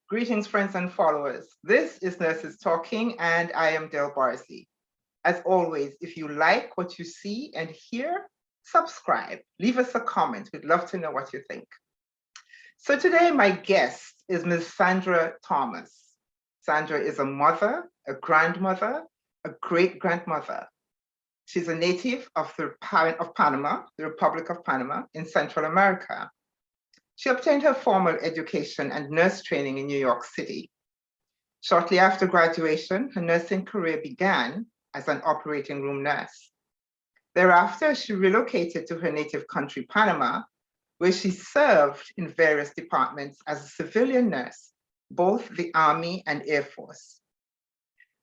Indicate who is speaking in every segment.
Speaker 1: Greetings, friends and followers. This is Nurses Talking, and I am Del Barzi. As always, if you like what you see and hear, subscribe. Leave us a comment. We'd love to know what you think. So today, my guest is Ms. Sandra Thomas. Sandra is a mother, a grandmother, a great-grandmother. She's a native of Panama, the Republic of Panama in Central America. She obtained her formal education and nurse training in New York City. Shortly after graduation, her nursing career began as an operating room nurse. Thereafter, she relocated to her native country, Panama, where she served in various departments as a civilian nurse, both the Army and Air Force.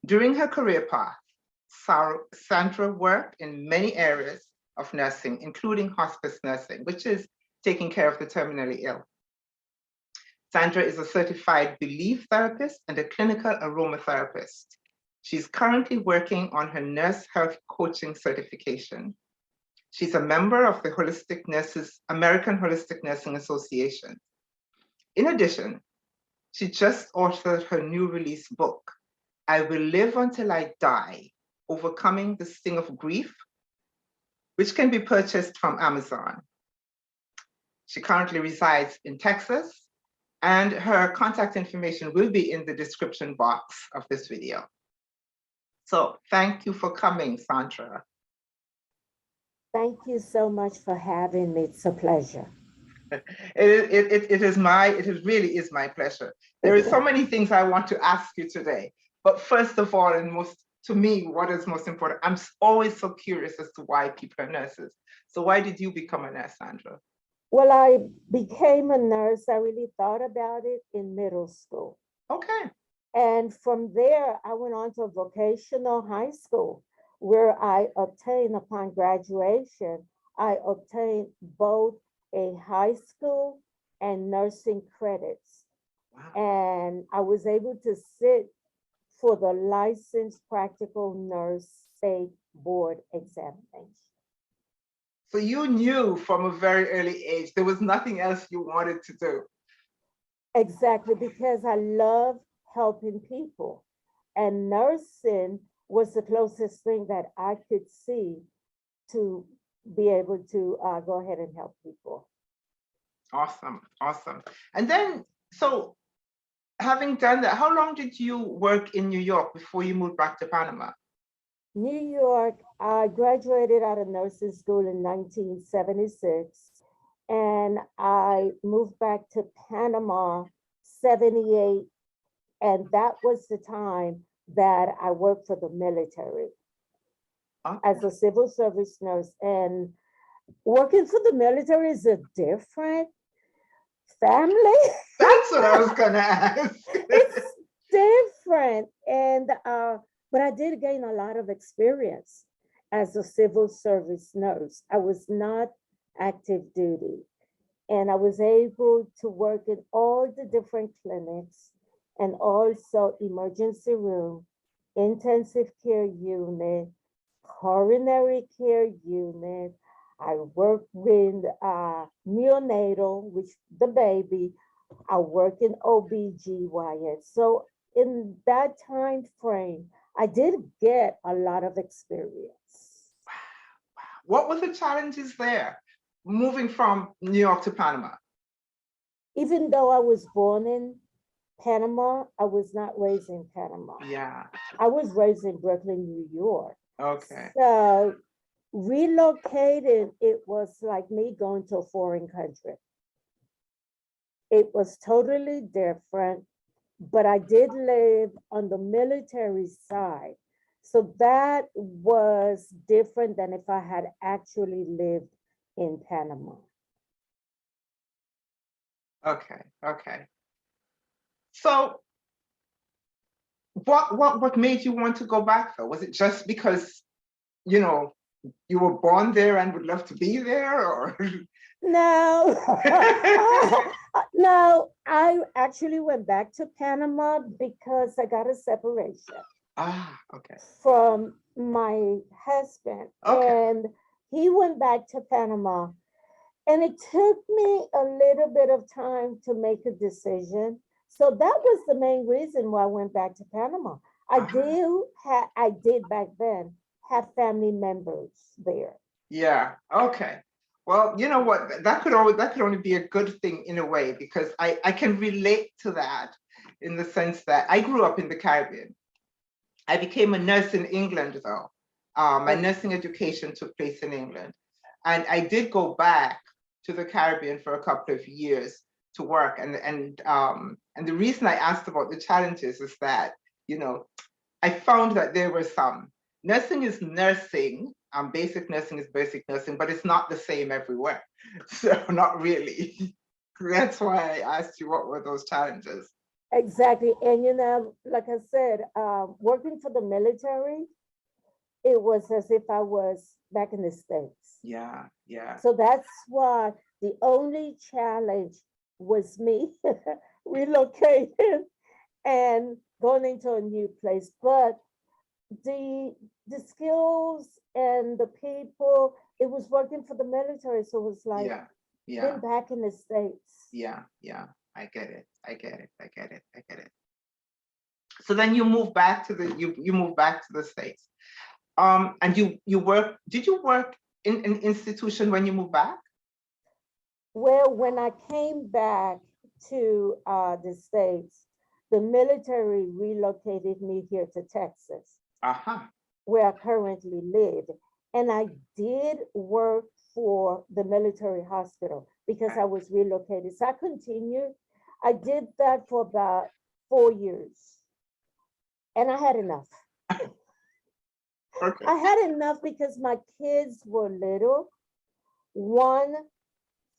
Speaker 1: During her career path, Sandra worked in many areas of nursing, including hospice nursing, which is taking care of the terminally ill. Sandra is a certified belief therapist and a clinical aromatherapist. She's currently working on her nurse health coaching certification. She's a member of the American Holistic Nursing Association. In addition, she just authored her new release book, I Will Live Until I Die, Overcoming the Sting of Grief, which can be purchased from Amazon. She currently resides in Texas, and her contact information will be in the description box of this video. So thank you for coming, Sandra.
Speaker 2: Thank you so much for having me. It's a pleasure.
Speaker 1: It really is my pleasure. There is so many things I want to ask you today, but first of all, and to me, what is most important, I'm always so curious as to why people are nurses. So why did you become a nurse, Sandra?
Speaker 2: Well, I became a nurse. I really thought about it in middle school.
Speaker 1: Okay.
Speaker 2: And from there, I went on to vocational high school, where I obtained, upon graduation, I obtained both a high school and nursing credits.
Speaker 1: Wow.
Speaker 2: And I was able to sit for the licensed practical nurse state board examination.
Speaker 1: So you knew from a very early age there was nothing else you wanted to do.
Speaker 2: Exactly, because I love helping people. And nursing was the closest thing that I could see to be able to go ahead and help people.
Speaker 1: Awesome, awesome. And then, so having done that, how long did you work in New York before you moved back to Panama?
Speaker 2: New York, I graduated out of nursing school in 1976, and I moved back to Panama 78, and that was the time that I worked for the military as a civil service nurse. And working for the military is a different family.
Speaker 1: That's what I was gonna ask.
Speaker 2: It's different, and but I did gain a lot of experience as a civil service nurse. I was not active duty, and I was able to work in all the different clinics and also emergency room, intensive care unit, coronary care unit. I work with neonatal, which the baby. I work in OBGYN. So in that time frame, I did get a lot of experience.
Speaker 1: Wow. What were the challenges there, moving from New York to Panama?
Speaker 2: Even though I was born in Panama, I was not raised in Panama.
Speaker 1: Yeah.
Speaker 2: I was raised in Brooklyn, New York.
Speaker 1: Okay.
Speaker 2: So relocating, it was like me going to a foreign country. It was totally different, but I did live on the military side. So that was different than if I had actually lived in Panama.
Speaker 1: Okay. Okay. So what made you want to go back though? Was it just because, you know, you were born there and would love to be there, or?
Speaker 2: No, no, I actually went back to Panama because I got a separation
Speaker 1: Okay.
Speaker 2: from my husband.
Speaker 1: Okay.
Speaker 2: And he went back to Panama. And it took me a little bit of time to make a decision. So that was the main reason why I went back to Panama.
Speaker 1: Ah,
Speaker 2: I did back then have family members there.
Speaker 1: yeah. Okay. Well, you know what? That could only be a good thing in a way because I can relate to that in the sense that I grew up in the Caribbean. I became a nurse in England though. My
Speaker 2: Okay.
Speaker 1: nursing education took place in England, and I did go back to the Caribbean for a couple of years to work. And the reason I asked about the challenges is that you know I found that there were some. Nursing is nursing. Basic nursing is basic nursing, but it's not the same everywhere. So not really. That's why I asked you what were those challenges.
Speaker 2: Exactly. And like I said, working for the military, it was as if I was back in the States.
Speaker 1: Yeah, yeah,
Speaker 2: So that's why the only challenge was me relocating and going into a new place. But the the skills and the people, it was working for the military. So it was like
Speaker 1: yeah, yeah,
Speaker 2: being back in the States.
Speaker 1: yeah, yeah. I get it. I get it. I get it. I get it. So then you move back to you move back to the States. And you work, did you work in an institution when you moved back?
Speaker 2: Well, when I came back to the States, the military relocated me here to Texas,
Speaker 1: Uh-huh.
Speaker 2: where I currently live. And I did work for the military hospital because
Speaker 1: Right.
Speaker 2: I was relocated. So I continued. I did that for about 4 years. And I had enough.
Speaker 1: Okay.
Speaker 2: I had enough because my kids were little. One,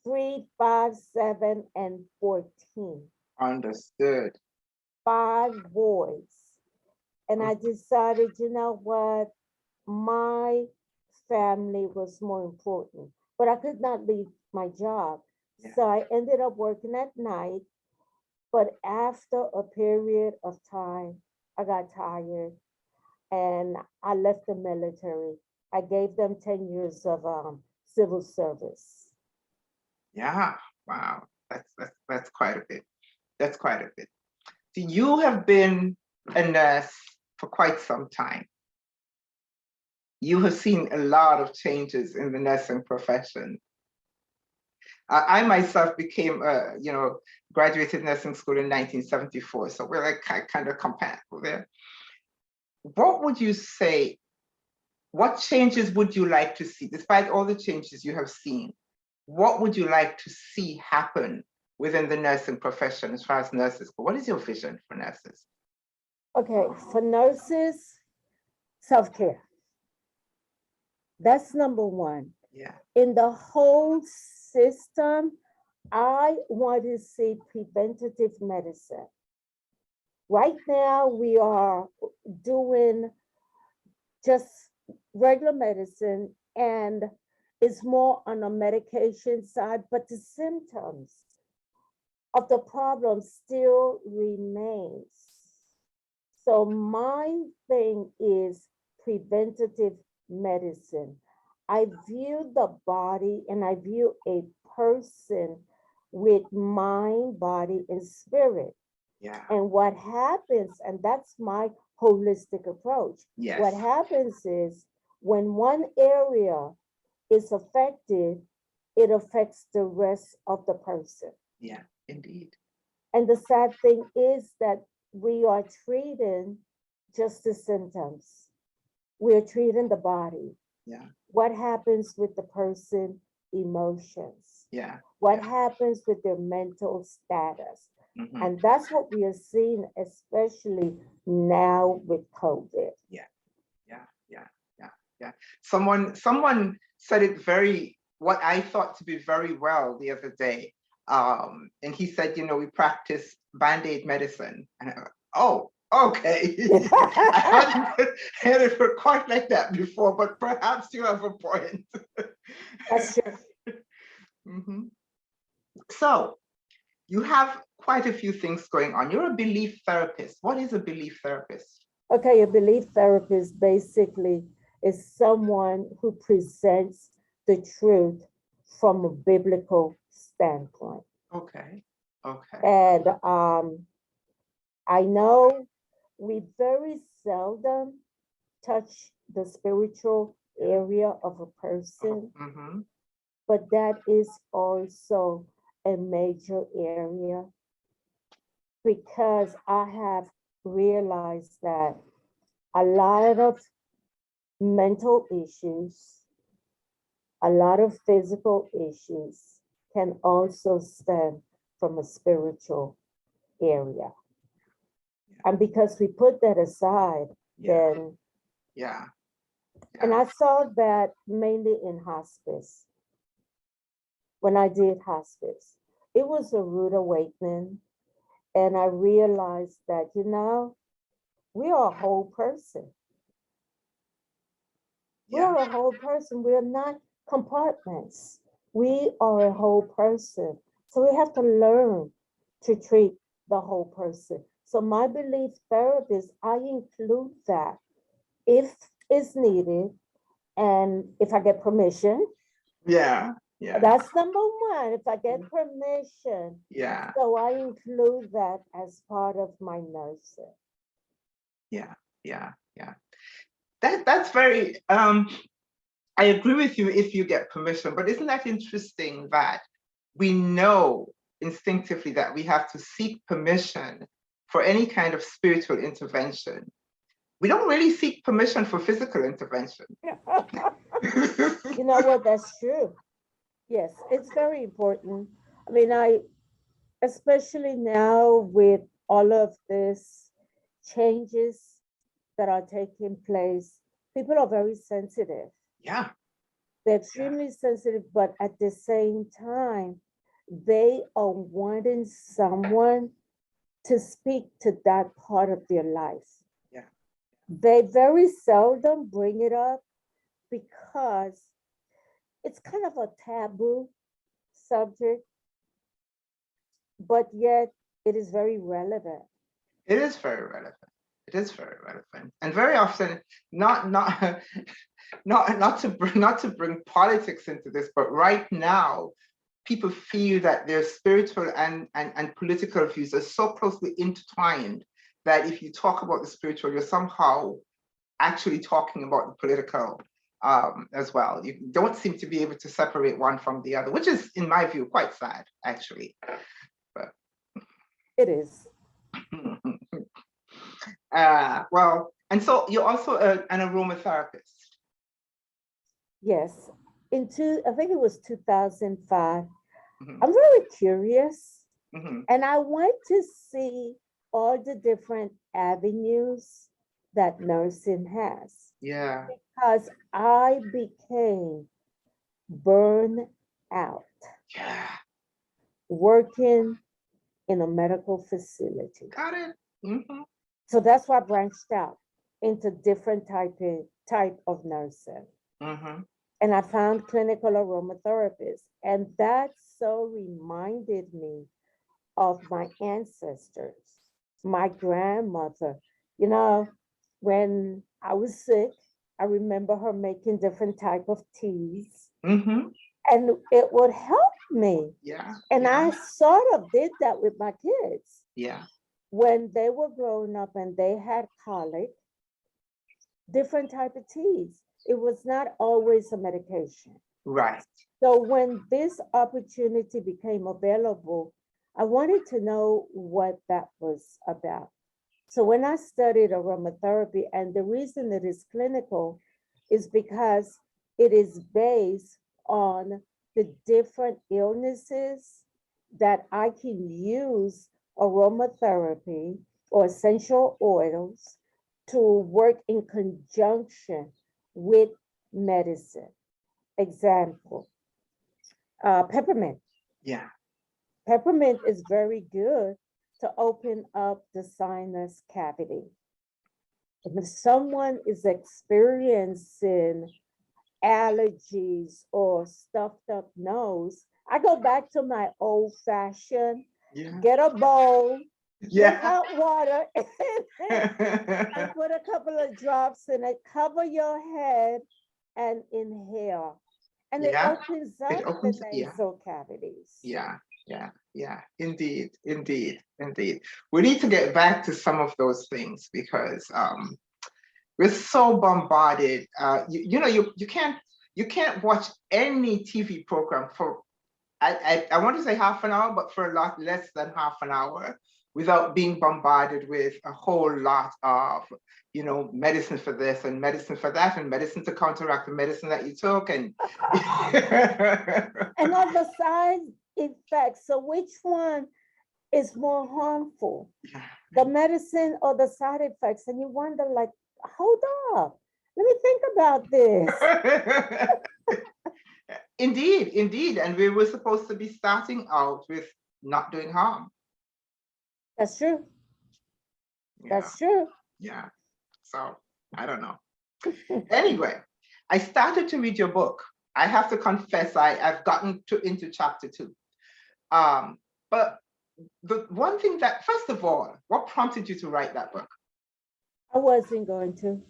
Speaker 2: 3, 5, 7, and 14.
Speaker 1: Understood.
Speaker 2: 5 boys. And I decided, you know what? My family was more important, but I could not leave my job.
Speaker 1: Yeah.
Speaker 2: So I ended up working at night. But after a period of time, I got tired and I left the military. I gave them 10 years of civil service.
Speaker 1: Yeah. Wow. That's quite a bit. That's quite a bit. So you have been a nurse for quite some time. You have seen a lot of changes in the nursing profession. I myself became, graduated nursing school in 1974, so we're like kind of compatible there. What would you say, what changes would you like to see, despite all the changes you have seen? What would you like to see happen within the nursing profession as far as nurses go? What is your vision for nurses?
Speaker 2: Okay, for nurses, self care. That's number one.
Speaker 1: Yeah,
Speaker 2: In the whole system, I want to see preventative medicine. Right now, we are doing just regular medicine and it's more on the medication side, but the symptoms of the problem still remains. So my thing is preventative medicine. I view the body and I view a person with mind, body, and spirit.
Speaker 1: yeah,
Speaker 2: And what happens, and that's my holistic approach, what
Speaker 1: yes,
Speaker 2: happens is when one area is affected, it affects the rest of the person.
Speaker 1: yeah, indeed.
Speaker 2: And the sad thing is that we are treating just the symptoms. We are treating the body.
Speaker 1: Yeah,
Speaker 2: What happens with the person emotions?
Speaker 1: yeah,
Speaker 2: What
Speaker 1: yeah.
Speaker 2: happens with their mental status?
Speaker 1: Hmm.
Speaker 2: And that's what we are seeing, especially now with COVID.
Speaker 1: Yeah, yeah, yeah, yeah, yeah. Someone said it very, what I thought to be very well the other day. And he said, we practice Band-Aid medicine. And oh, okay. I hadn't heard it for quite like that before, but perhaps you have a point.
Speaker 2: That's true.
Speaker 1: Mhm. So you have quite a few things going on. You're a belief therapist. What is a belief therapist?
Speaker 2: Okay, a belief therapist basically is someone who presents the truth from a biblical standpoint.
Speaker 1: Okay. Okay.
Speaker 2: And I know we very seldom touch the spiritual area of a person,
Speaker 1: Mm-hmm.
Speaker 2: but that is also a major area because I have realized that a lot of mental issues, a lot of physical issues can also stem from a spiritual area. And because we put that aside,
Speaker 1: Yeah.
Speaker 2: then,
Speaker 1: Yeah.
Speaker 2: and
Speaker 1: Yeah.
Speaker 2: I saw that mainly in hospice, when I did hospice, it was a rude awakening. And I realized that, we are a whole person. We
Speaker 1: Yeah.
Speaker 2: are a whole person. We are not compartments. We are a whole person. So we have to learn to treat the whole person. So my belief therapist, I include that if it's needed and if I get permission.
Speaker 1: Yeah. Yeah.
Speaker 2: That's number one, if I get permission.
Speaker 1: Yeah.
Speaker 2: So I include that as part of my nursing.
Speaker 1: Yeah. Yeah. Yeah. That's very I agree with you if you get permission, but isn't that interesting that we know instinctively that we have to seek permission for any kind of spiritual intervention? We don't really seek permission for physical intervention.
Speaker 2: You know what? That's true. Yes, it's very important. I mean, especially now with all of this changes that are taking place, people are very sensitive.
Speaker 1: Yeah.
Speaker 2: They're
Speaker 1: Yeah.
Speaker 2: extremely sensitive, but at the same time, they are wanting someone to speak to that part of their life.
Speaker 1: Yeah.
Speaker 2: They very seldom bring it up because it's kind of a taboo subject, but yet it is very relevant.
Speaker 1: It is very relevant. It is very relevant, and very often not not to bring politics into this, but right now people feel that their spiritual and political views are so closely intertwined that if you talk about the spiritual, you're somehow actually talking about the political as well. You don't seem to be able to separate one from the other, which is, in my view, quite sad, actually. But
Speaker 2: It is.
Speaker 1: well, and so you're also an aromatherapist.
Speaker 2: Yes. I think it was 2005.
Speaker 1: Mhm,
Speaker 2: I'm really curious
Speaker 1: mhm.
Speaker 2: and I went to see all the different avenues that nursing has
Speaker 1: Yeah,
Speaker 2: because I became burned out
Speaker 1: yeah,
Speaker 2: working in a medical facility.
Speaker 1: got it. Hmm.
Speaker 2: So that's why I branched out into different type of nursing.
Speaker 1: Hmm.
Speaker 2: And I found clinical aromatherapist. And that so reminded me of my ancestors, my grandmother. You know, when I was sick, I remember her making different type of teas
Speaker 1: Hmm.
Speaker 2: and it would help me.
Speaker 1: Yeah,
Speaker 2: And
Speaker 1: yeah,
Speaker 2: I sort of did that with my kids.
Speaker 1: yeah.
Speaker 2: When they were growing up and they had colic, different type of teas. It was not always a medication.
Speaker 1: Right.
Speaker 2: So when this opportunity became available, I wanted to know what that was about. So when I studied aromatherapy, and the reason it is clinical is because it is based on the different illnesses that I can use aromatherapy or essential oils to work in conjunction with medicine. Example, peppermint.
Speaker 1: Yeah.
Speaker 2: Peppermint is very good to open up the sinus cavity. If someone is experiencing allergies or stuffed up nose, I go back to my old fashioned
Speaker 1: Yeah.
Speaker 2: get a bowl, get
Speaker 1: Yeah.
Speaker 2: hot water, and put a couple of drops in it, cover your head, and inhale. And it
Speaker 1: Yeah.
Speaker 2: opens
Speaker 1: It
Speaker 2: up the
Speaker 1: opens. Yeah.
Speaker 2: nasal cavities.
Speaker 1: Yeah. Yeah, indeed, indeed, indeed. We need to get back to some of those things because we're so bombarded. You can't watch any TV program for I want to say half an hour, but for a lot less than half an hour without being bombarded with a whole lot of, medicine for this and medicine for that and medicine to counteract the medicine that you took and
Speaker 2: And on the side effects, so which one is more harmful,
Speaker 1: yeah.
Speaker 2: the medicine or the side effects? And you wonder, like, hold up, let me think about this.
Speaker 1: Indeed, indeed. And we were supposed to be starting out with not doing harm.
Speaker 2: That's true.
Speaker 1: Yeah,
Speaker 2: That's true.
Speaker 1: yeah. So I don't know. Anyway, I started to read your book. I have to confess, I've gotten into chapter 2. But the one thing that, first of all, what prompted you to write that book?
Speaker 2: I wasn't going to.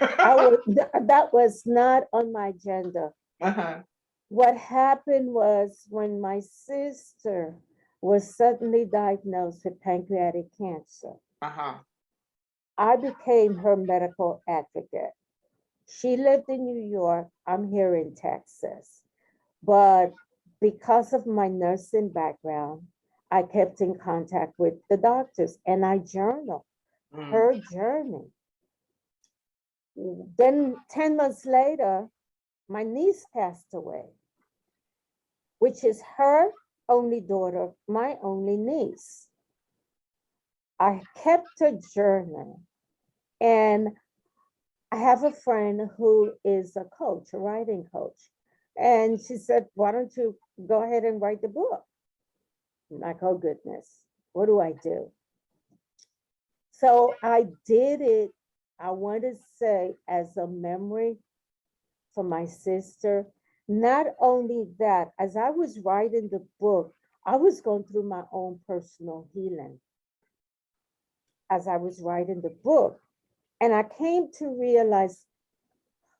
Speaker 2: That was not on my agenda.
Speaker 1: Uh-huh.
Speaker 2: What happened was when my sister was suddenly diagnosed with pancreatic cancer,
Speaker 1: Uh-huh.
Speaker 2: I became her medical advocate. She lived in New York. I'm here in Texas. But because of my nursing background, I kept in contact with the doctors and I journaled
Speaker 1: Mm.
Speaker 2: her journey. Then 10 months later, my niece passed away, which is her only daughter, my only niece. I kept a journal, and I have a friend who is a coach, a writing coach. And she said, why don't you go ahead and write the book? I'm like, oh goodness, what do I do? So I did it, I want to say, as a memory for my sister. Not only that, as I was writing the book, I was going through my own personal healing as I was writing the book. And I came to realize,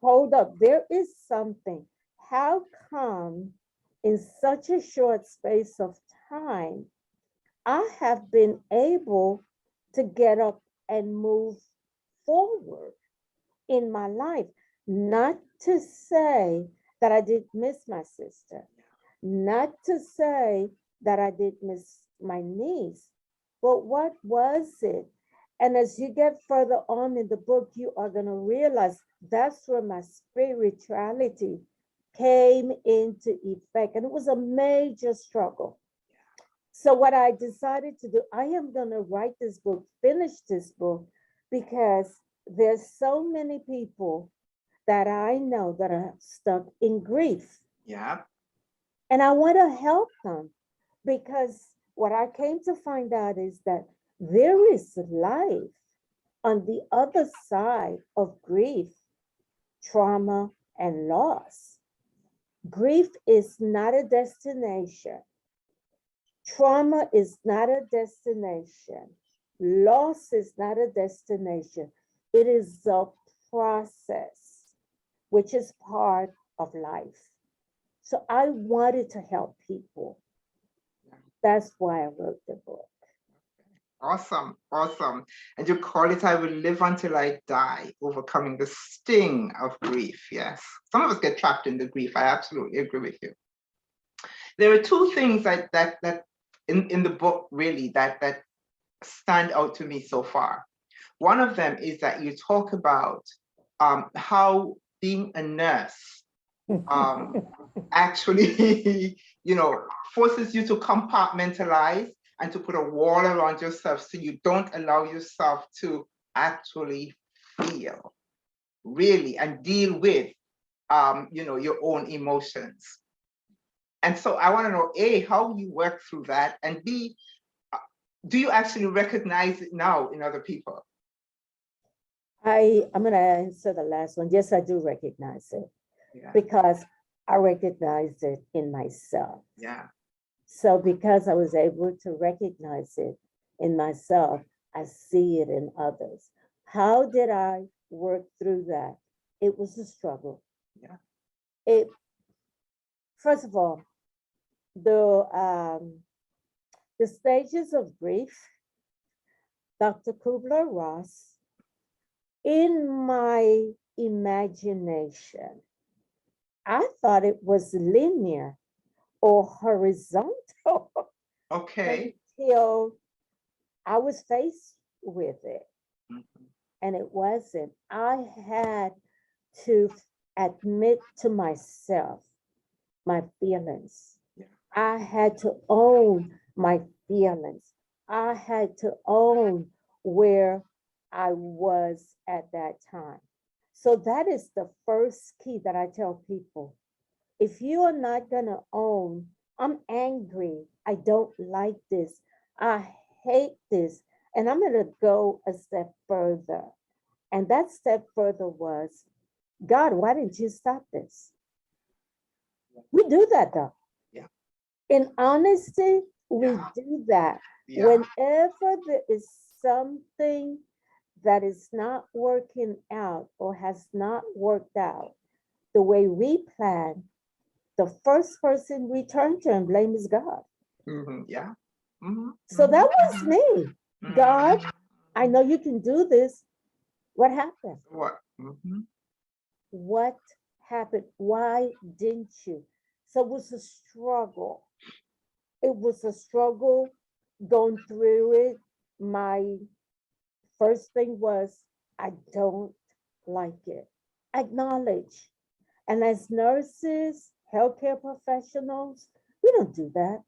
Speaker 2: hold up, there is something. How come in such a short space of time, I have been able to get up and move forward in my life? Not to say that I did miss my sister, not to say that I did miss my niece, but what was it? And as you get further on in the book, you are going to realize that's where my spirituality came into effect. And it was a major struggle. So, what I decided to do, I am going to write this book, finish this book, because there's so many people that I know that are stuck in grief.
Speaker 1: Yeah.
Speaker 2: And I want to help them because what I came to find out is that there is life on the other side of grief, trauma, and loss. Grief is not a destination. Trauma is not a destination. Loss is not a destination. It is a process, which is part of life. So I wanted to help people. That's why I wrote the book.
Speaker 1: Awesome, awesome. And you call it I Will Live Until I Die, Overcoming the Sting of Grief. Yes. Some of us get trapped in the grief. I absolutely agree with you. There are two things that in the book really that stand out to me so far. One of them is that you talk about how being a nurse actually, forces you to compartmentalize and to put a wall around yourself so you don't allow yourself to actually feel really and deal with, your own emotions. And so I want to know, A, how you work through that, and B, do you actually recognize it now in other people?
Speaker 2: I'm going to answer the last one. Yes, I do recognize it
Speaker 1: Yeah,
Speaker 2: because I recognize it in myself.
Speaker 1: yeah,
Speaker 2: So because I was able to recognize it in myself, I see it in others. How did I work through that? It was a struggle.
Speaker 1: yeah.
Speaker 2: It, first of all, the The stages of grief, Dr. Kubler-Ross, in my imagination, I thought it was linear or horizontal
Speaker 1: Okay.
Speaker 2: until I was faced with it.
Speaker 1: Mhm.
Speaker 2: And it wasn't. I had to admit to myself my feelings.
Speaker 1: Yeah.
Speaker 2: I had to own my feelings. I had to own where I was at that time. So that is the first key that I tell people. If you are not going to own, I'm angry, I don't like this, I hate this, and I'm going to go a step further. And that step further was, God, why didn't you stop this? We do that though.
Speaker 1: Yeah.
Speaker 2: In honesty, we
Speaker 1: Yeah.
Speaker 2: do that.
Speaker 1: Yeah.
Speaker 2: Whenever there is something that is not working out or has not worked out the way we plan, the first person we turn to and blame is God.
Speaker 1: Yeah. Hmm.
Speaker 2: So that was me. God,
Speaker 1: Hmm.
Speaker 2: I know you can do this. What happened?
Speaker 1: What? Hmm.
Speaker 2: What happened? Why didn't you? So it was a struggle. It was a struggle going through it. My first thing was, I don't like it. Acknowledge. And as nurses, healthcare professionals, we don't do that.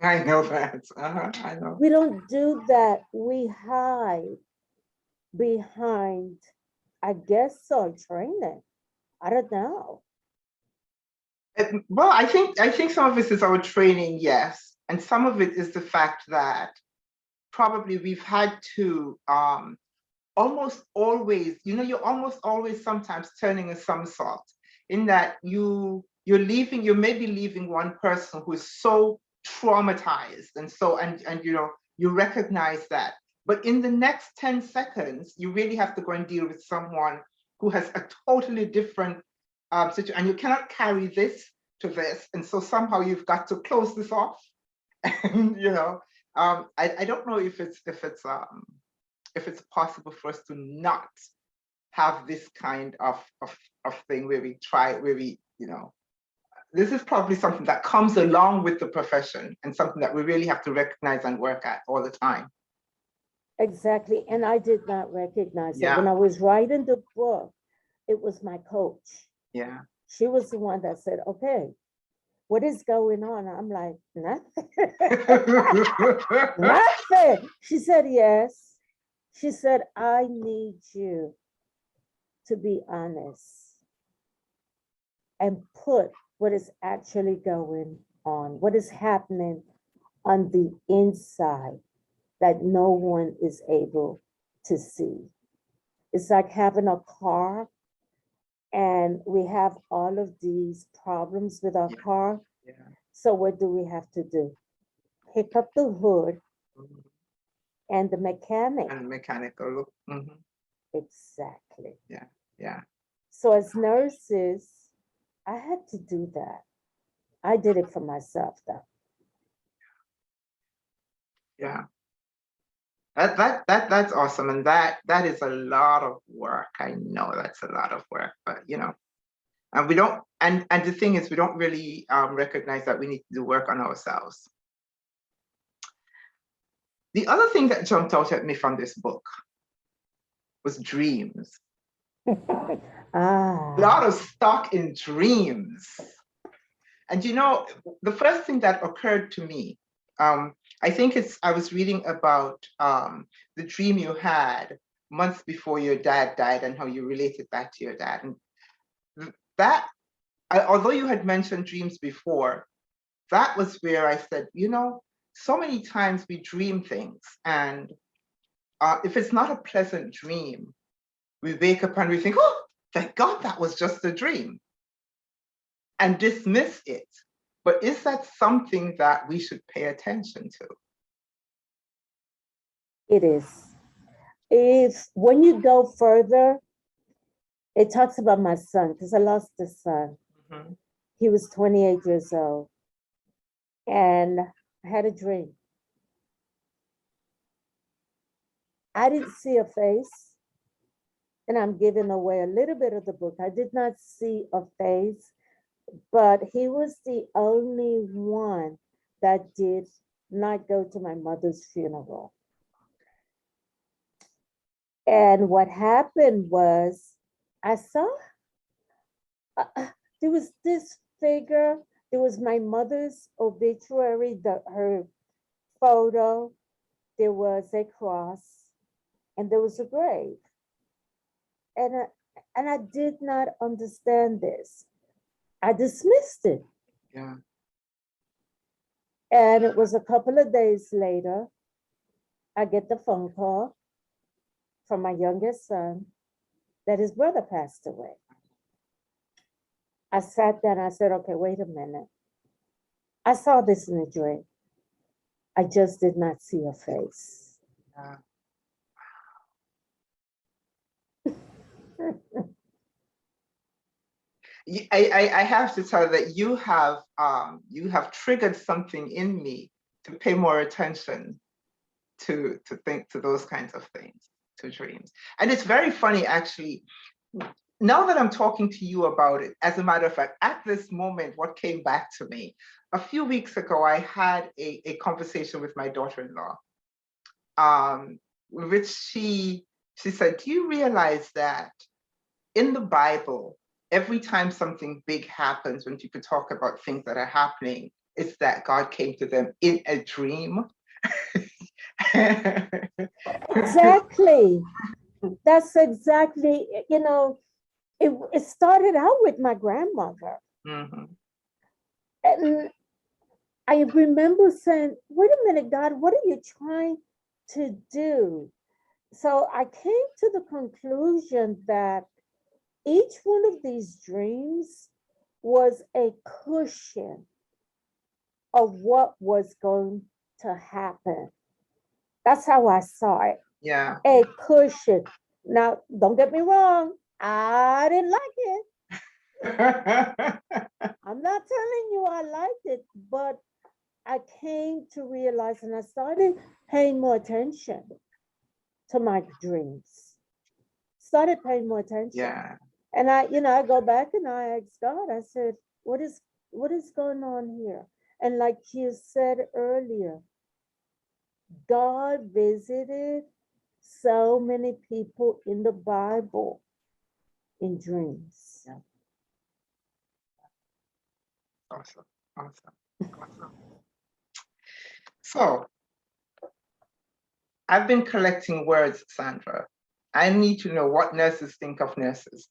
Speaker 1: I know that. I know.
Speaker 2: We don't do that. We hide behind, I guess so, training. I don't know.
Speaker 1: Well, I think some of this is our training, yes, and some of it is the fact that probably we've had to almost always, you're almost always sometimes turning a somersault in that you're maybe leaving one person who is so traumatized and so and you recognize that. But in the next 10 seconds, you really have to go and deal with someone who has a totally different situation, and you cannot carry this to this. And so somehow you've got to close this off. And I don't know if it's possible for us to not have this kind of thing where we try, where this is probably something that comes along with the profession and something that we really have to recognize and work at all the time.
Speaker 2: Exactly. And I did not recognize it. When
Speaker 1: Yeah,
Speaker 2: I was writing the book, it was my coach.
Speaker 1: yeah.
Speaker 2: She was the one that said, okay, what is going on? I'm like, nothing. Nothing. She said, yes. She said, I need you to be honest and put what is actually going on, what is happening on the inside that no one is able to see. It's like having a car and we have all of these problems with our
Speaker 1: Yeah,
Speaker 2: car.
Speaker 1: yeah.
Speaker 2: So, what do we have to do? Pick up the hood
Speaker 1: Mhm.
Speaker 2: and the mechanic.
Speaker 1: And mechanical look. Hmm.
Speaker 2: Exactly.
Speaker 1: Yeah, yeah,
Speaker 2: So, as nurses, I had to do that. I did it for myself, though.
Speaker 1: yeah. That's awesome, and that is a lot of work. I know that's a lot of work, but and we don't, and the thing is, we don't really recognize that we need to do work on ourselves. The other thing that jumped out at me from this book was dreams. A lot
Speaker 2: Ah,
Speaker 1: of stock in dreams. And the first thing that occurred to me, I think I was reading about the dream you had months before your dad died and how you related that to your dad. And that, although you had mentioned dreams before, that was where I said, so many times we dream things. And if it's not a pleasant dream, we wake up and we think, oh, thank God that was just a dream, and dismiss it. But is that something that we should pay attention to?
Speaker 2: it is. If when you go further, it talks about my son because I lost a son.
Speaker 1: Mhm.
Speaker 2: He was 28 years old, and I had a dream. I didn't see a face, and I'm giving away a little bit of the book. I did not see a face, but he was the only one that did not go to my mother's funeral. And what happened was, I saw there was this figure. There was my mother's obituary, her photo. There was a cross, and there was a grave. And I did not understand this. I dismissed it.
Speaker 1: Yeah.
Speaker 2: And it was a couple of days later, I get the phone call from my youngest son that his brother passed away. I sat down, I said, okay, wait a minute. I saw this in a dream. I just did not see a face.
Speaker 1: Yeah. I have to tell you that you have triggered something in me to pay more attention to think to those kinds of things, to dreams. And it's very funny, actually. Now that I'm talking to you about it, as a matter of fact, at this moment, what came back to me, a few weeks ago, I had a conversation with my daughter-in-law, which she said, do you realize that in the Bible, every time something big happens, when people talk about things that are happening, it's that God came to them in a dream?
Speaker 2: Exactly. That's exactly, it started out with my grandmother.
Speaker 1: Mm-hmm.
Speaker 2: And I remember saying, wait a minute, God, what are you trying to do? So I came to the conclusion that each one of these dreams was a cushion of what was going to happen. That's how I saw it.
Speaker 1: Yeah.
Speaker 2: A cushion. Now, don't get me wrong, I didn't like it. I'm not telling you I liked it, but I came to realize, and I started paying more attention to my dreams. Started paying more attention.
Speaker 1: Yeah.
Speaker 2: And I go back and I ask God, I said, what is going on here? And like you said earlier, God visited so many people in the Bible in dreams.
Speaker 1: Yeah. Awesome. Awesome. Awesome. So I've been collecting words, Sandra. I need to know what nurses think of nurses.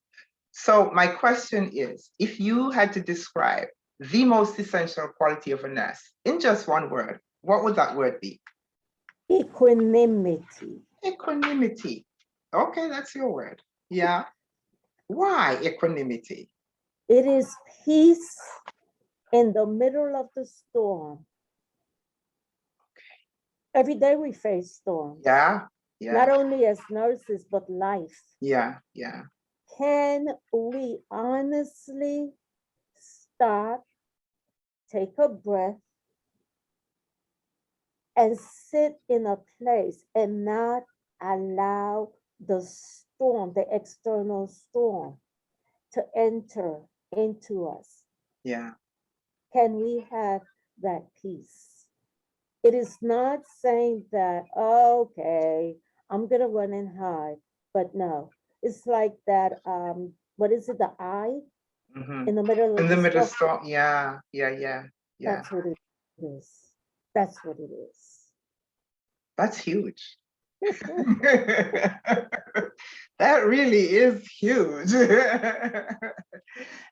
Speaker 1: So my question is, if you had to describe the most essential quality of a nurse in just one word, what would that word be?
Speaker 2: Equanimity.
Speaker 1: Equanimity. Okay, that's your word. Yeah. Why equanimity?
Speaker 2: It is peace in the middle of the storm. Every day we face storms.
Speaker 1: Yeah. Yeah.
Speaker 2: Not only as nurses, but life.
Speaker 1: Yeah. Yeah.
Speaker 2: Can we honestly stop, take a breath, and sit in a place and not allow the storm, the external storm, to enter into us?
Speaker 1: Yeah.
Speaker 2: Can we have that peace? It is not saying that, okay, I'm going to run and hide, but no, it's like that. What is it? The eye
Speaker 1: Mm-hmm.
Speaker 2: in the middle
Speaker 1: In
Speaker 2: of
Speaker 1: the
Speaker 2: the
Speaker 1: middle
Speaker 2: storm.
Speaker 1: storm. Yeah. Yeah. Yeah. Yeah.
Speaker 2: That's what it is. That's what it is.
Speaker 1: That's huge. That really is huge.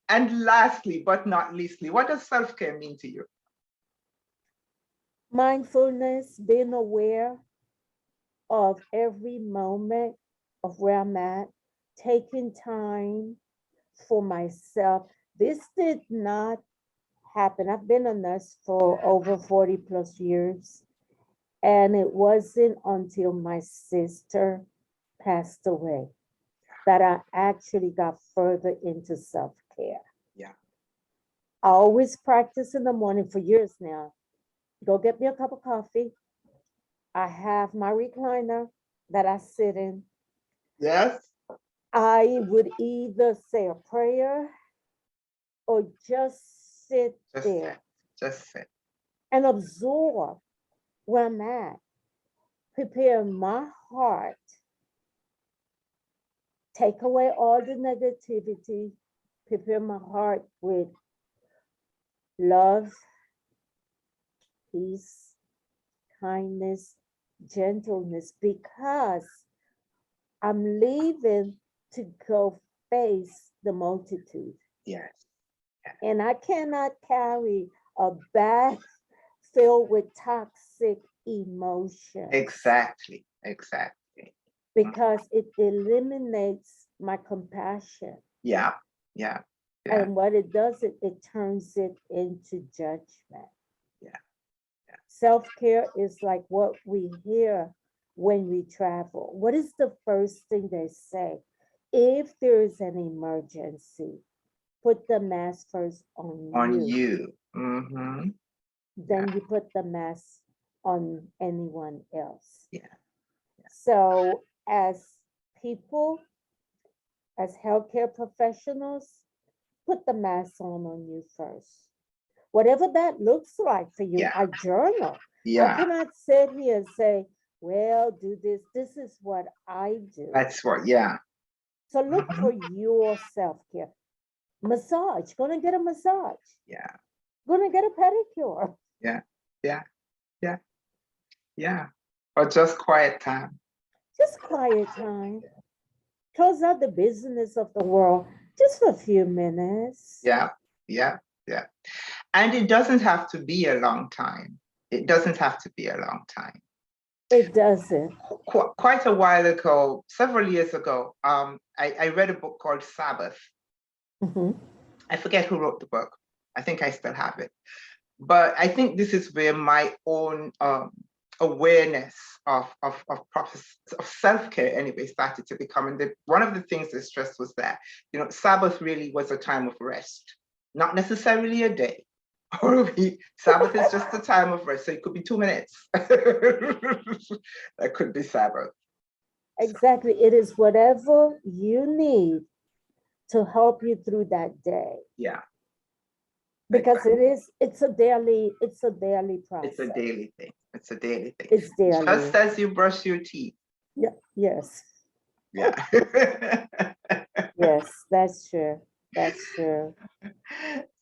Speaker 1: And lastly, but not leastly, what does self-care mean to you?
Speaker 2: Mindfulness, being aware of every moment of where I'm at, taking time for myself. This did not happen. I've been a nurse for over 40 plus years, and it wasn't until my sister passed away that I actually got further into self care.
Speaker 1: Yeah.
Speaker 2: I always practice in the morning for years now. Go get me a cup of coffee. I have my recliner. that I sit in,
Speaker 1: Yes.
Speaker 2: I would either say a prayer or just sit
Speaker 1: Just sit.
Speaker 2: there
Speaker 1: Just sit.
Speaker 2: and absorb where I'm at, prepare my heart, take away all the negativity, prepare my heart with love, peace, kindness, gentleness, because I'm leaving to go face the multitude.
Speaker 1: Yes.
Speaker 2: And I cannot carry a bag filled with toxic emotions
Speaker 1: Exactly. Exactly.
Speaker 2: because it eliminates my compassion.
Speaker 1: Yeah. Yeah. Yeah.
Speaker 2: And what it does, it turns it into judgment.
Speaker 1: Yeah.
Speaker 2: Self-care is like what we hear when we travel. What is the first thing they say? If there is an emergency, put the mask first on
Speaker 1: On
Speaker 2: you.
Speaker 1: you. Mm-hmm.
Speaker 2: Then you put the mask on anyone else.
Speaker 1: Yeah.
Speaker 2: So, as people, as healthcare professionals, put the mask on you first. Whatever that looks like for you,
Speaker 1: Yeah.
Speaker 2: I journal. I
Speaker 1: Yeah.
Speaker 2: cannot sit here and say, well, do this. This is what I do.
Speaker 1: That's what. Yeah.
Speaker 2: So look
Speaker 1: Mhm.
Speaker 2: for your self-care. Massage, gonna get a massage,
Speaker 1: Yeah.
Speaker 2: gonna get a pedicure.
Speaker 1: Yeah. Yeah. Yeah. Yeah. Or just quiet time.
Speaker 2: Just quiet time. Close out the business of the world just for a few minutes.
Speaker 1: Yeah. Yeah. Yeah. And it doesn't have to be a long time. It doesn't have to be a long time.
Speaker 2: It doesn't.
Speaker 1: Quite a while ago, several years ago, I read a book called Sabbath.
Speaker 2: Mhm.
Speaker 1: I forget who wrote the book. I think I still have it. But I think this is where my own awareness of self-care anyway started to become. And one of the things they stressed was that, Sabbath really was a time of rest, not necessarily a day or a week. Sabbath is just a time of rest. So it could be 2 minutes. That could be Sabbath.
Speaker 2: Exactly. It is whatever you need to help you through that day.
Speaker 1: Yeah.
Speaker 2: Because
Speaker 1: Exactly.
Speaker 2: it's a daily
Speaker 1: It's a
Speaker 2: process.
Speaker 1: daily thing. It's a daily thing.
Speaker 2: It's daily.
Speaker 1: Just as you brush your teeth.
Speaker 2: Yeah, yes.
Speaker 1: Yeah.
Speaker 2: Yes, that's true. That's true.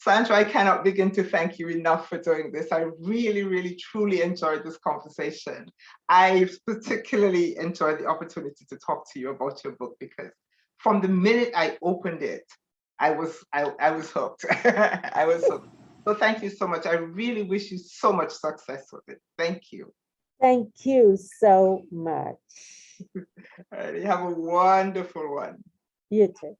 Speaker 1: Sandra, I cannot begin to thank you enough for doing this. I really, really, truly enjoyed this conversation. I particularly enjoyed the opportunity to talk to you about your book because from the minute I opened it, I was hooked. I was hooked. So thank you so much. I really wish you so much success with it. Thank you.
Speaker 2: Thank you so much.
Speaker 1: All right, you have a wonderful one.
Speaker 2: You too.